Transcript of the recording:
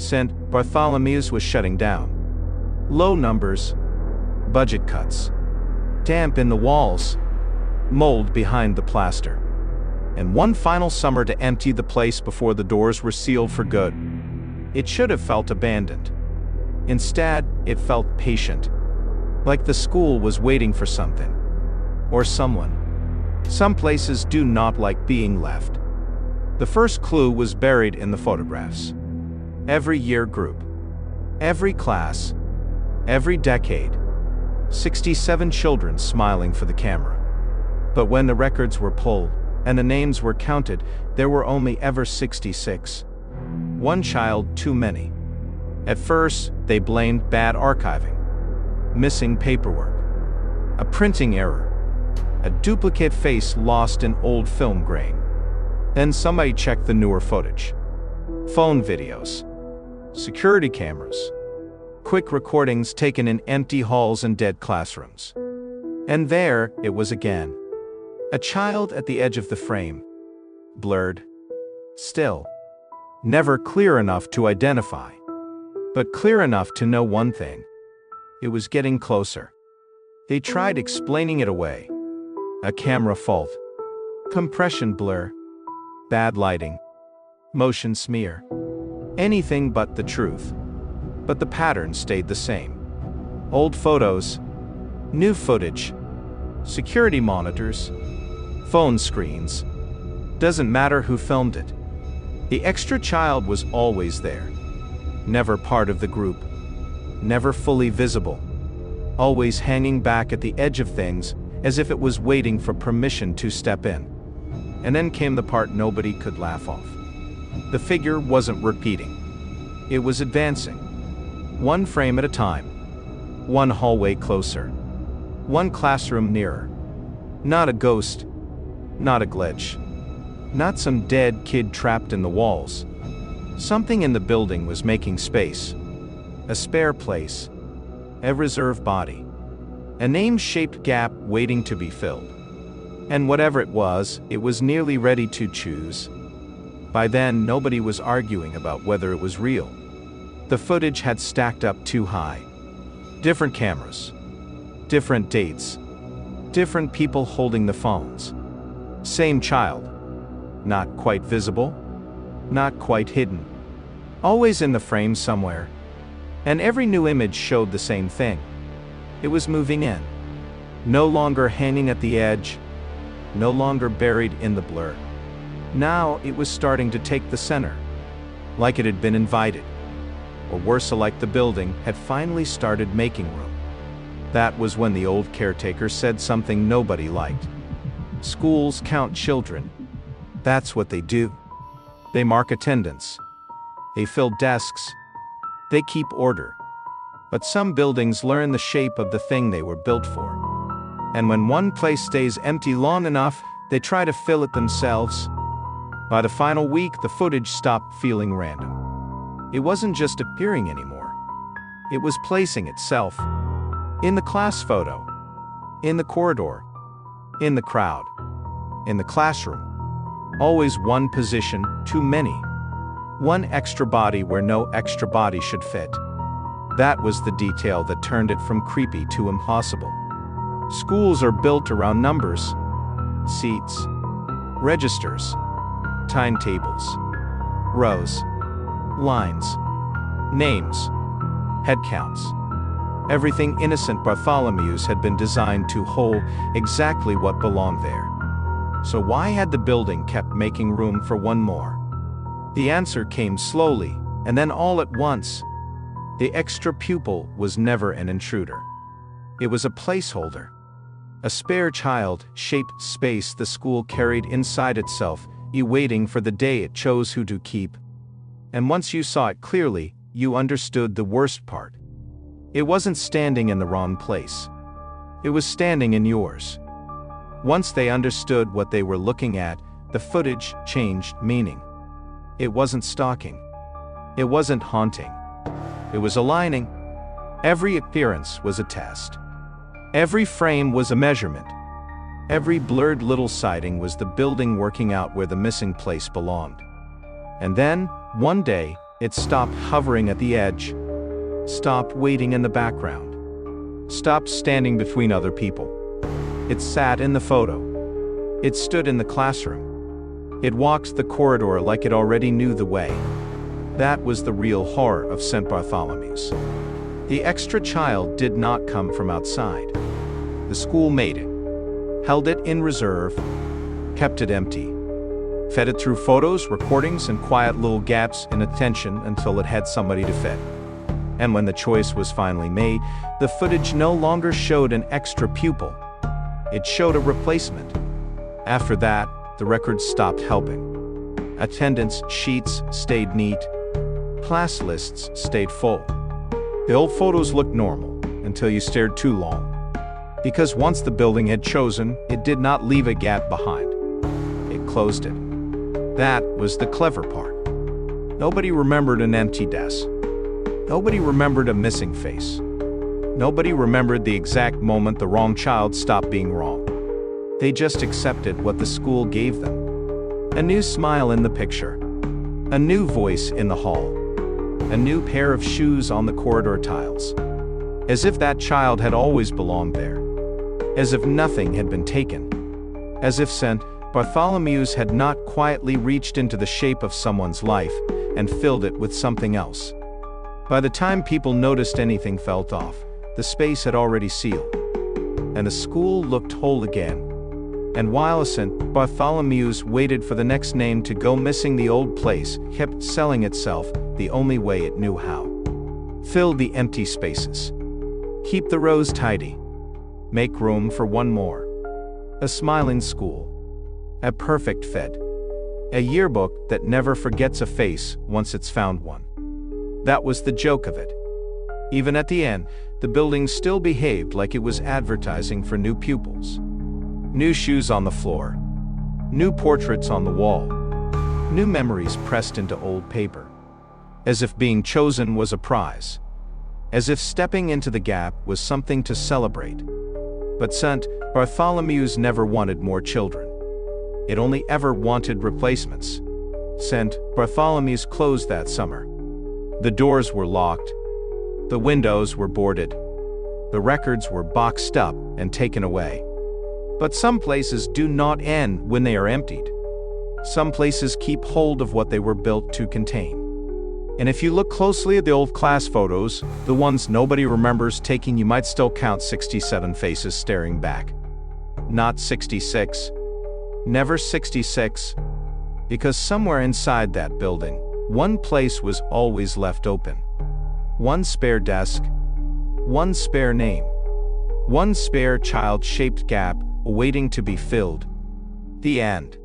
St. Bartholomew's was shutting down. Low numbers, budget cuts, damp in the walls, mold behind the plaster. And one final summer to empty the place before the doors were sealed for good. It should have felt abandoned. Instead, it felt patient, like the school was waiting for something, or someone. Some places do not like being left. The first clue was buried in the photographs. Every year group, every class, every decade, 67 children smiling for the camera. But when the records were pulled and the names were counted, there were only ever 66. One child too many. At first, they blamed bad archiving, missing paperwork, a printing error, a duplicate face lost in old film grain. Then somebody checked the newer footage. Phone videos, security cameras, quick recordings taken in empty halls and dead classrooms. And there it was again. A child at the edge of the frame. Blurred. Still. Never clear enough to identify. But clear enough to know one thing. It was getting closer. They tried explaining it away. A camera fault. Compression blur. Bad lighting. Motion smear. Anything but the truth. But the pattern stayed the same. Old photos. New footage. Security monitors. Phone screens. Doesn't matter who filmed it. The extra child was always there. Never part of the group. Never fully visible. Always hanging back at the edge of things, as if it was waiting for permission to step in. And then came the part nobody could laugh off. The figure wasn't repeating. It was advancing. One frame at a time. One hallway closer. One classroom nearer. Not a ghost. Not a glitch. Not some dead kid trapped in the walls. Something in the building was making space. A spare place. A reserve body. A name-shaped gap waiting to be filled. And whatever it was nearly ready to choose. By then, nobody was arguing about whether it was real. The footage had stacked up too high. Different cameras. Different dates. Different people holding the phones. Same child. Not quite visible. Not quite hidden. Always in the frame somewhere. And every new image showed the same thing. It was moving in. No longer hanging at the edge. No longer buried in the blur. Now it was starting to take the center. Like it had been invited. Or worse, like the building had finally started making room. That was when the old caretaker said something nobody liked. Schools count children. That's what they do. They mark attendance. They fill desks. They keep order. But some buildings learn the shape of the thing they were built for. And when one place stays empty long enough, they try to fill it themselves. By the final week, the footage stopped feeling random. It wasn't just appearing anymore. It was placing itself. In the class photo. In the corridor. In the crowd. In the classroom. Always one position, too many. One extra body where no extra body should fit. That was the detail that turned it from creepy to impossible. Schools are built around numbers. Seats. Registers. Timetables. Rows. Lines. Names. Head counts. Everything innocent Bartholomew's had been designed to hold exactly what belonged there. So why had the building kept making room for one more? The answer came slowly, and then all at once. The extra pupil was never an intruder. It was a placeholder. A spare child-shaped space the school carried inside itself, waiting for the day it chose who to keep. And once you saw it clearly, you understood the worst part. It wasn't standing in the wrong place. It was standing in yours. Once they understood what they were looking at, the footage changed meaning. It wasn't stalking. It wasn't haunting. It was aligning. Every appearance was a test. Every frame was a measurement. Every blurred little siding was the building working out where the missing place belonged. And then, one day, It stopped hovering at the edge, stopped waiting in the background, stopped standing between other people. It sat in the photo. It stood in the classroom. It walked the corridor like it already knew the way. That was the real horror of St. Bartholomew's. The extra child did not come from outside. The school made it, held it in reserve, kept it empty, fed it through photos, recordings, and quiet little gaps in attention until it had somebody to fit. And when the choice was finally made, the footage no longer showed an extra pupil. It showed a replacement. After that, the records stopped helping. Attendance sheets stayed neat. Class lists stayed full. The old photos looked normal until you stared too long. Because once the building had chosen, it did not leave a gap behind. It closed it. That was the clever part. Nobody remembered an empty desk. Nobody remembered a missing face. Nobody remembered the exact moment the wrong child stopped being wrong. They just accepted what the school gave them. A new smile in the picture. A new voice in the hall. A new pair of shoes on the corridor tiles. As if that child had always belonged there. As if nothing had been taken. As if St. Bartholomew's had not quietly reached into the shape of someone's life and filled it with something else. By the time people noticed anything felt off, the space had already sealed. And the school looked whole again. And while St. Bartholomew's waited for the next name to go missing, the old place kept selling itself the only way it knew how. Fill the empty spaces. Keep the rows tidy. Make room for one more. A smiling school. A perfect fit. A yearbook that never forgets a face once it's found one. That was the joke of it. Even at the end, the building still behaved like it was advertising for new pupils. New shoes on the floor. New portraits on the wall. New memories pressed into old paper. As if being chosen was a prize. As if stepping into the gap was something to celebrate. But St. Bartholomew's never wanted more children. It only ever wanted replacements. St. Bartholomew's closed that summer. The doors were locked. The windows were boarded. The records were boxed up and taken away. But some places do not end when they are emptied. Some places keep hold of what they were built to contain. And if you look closely at the old class photos, the ones nobody remembers taking, you might still count 67 faces staring back. Not 66. Never 66. Because somewhere inside that building, one place was always left open. One spare desk. One spare name. One spare child-shaped gap awaiting to be filled. The end.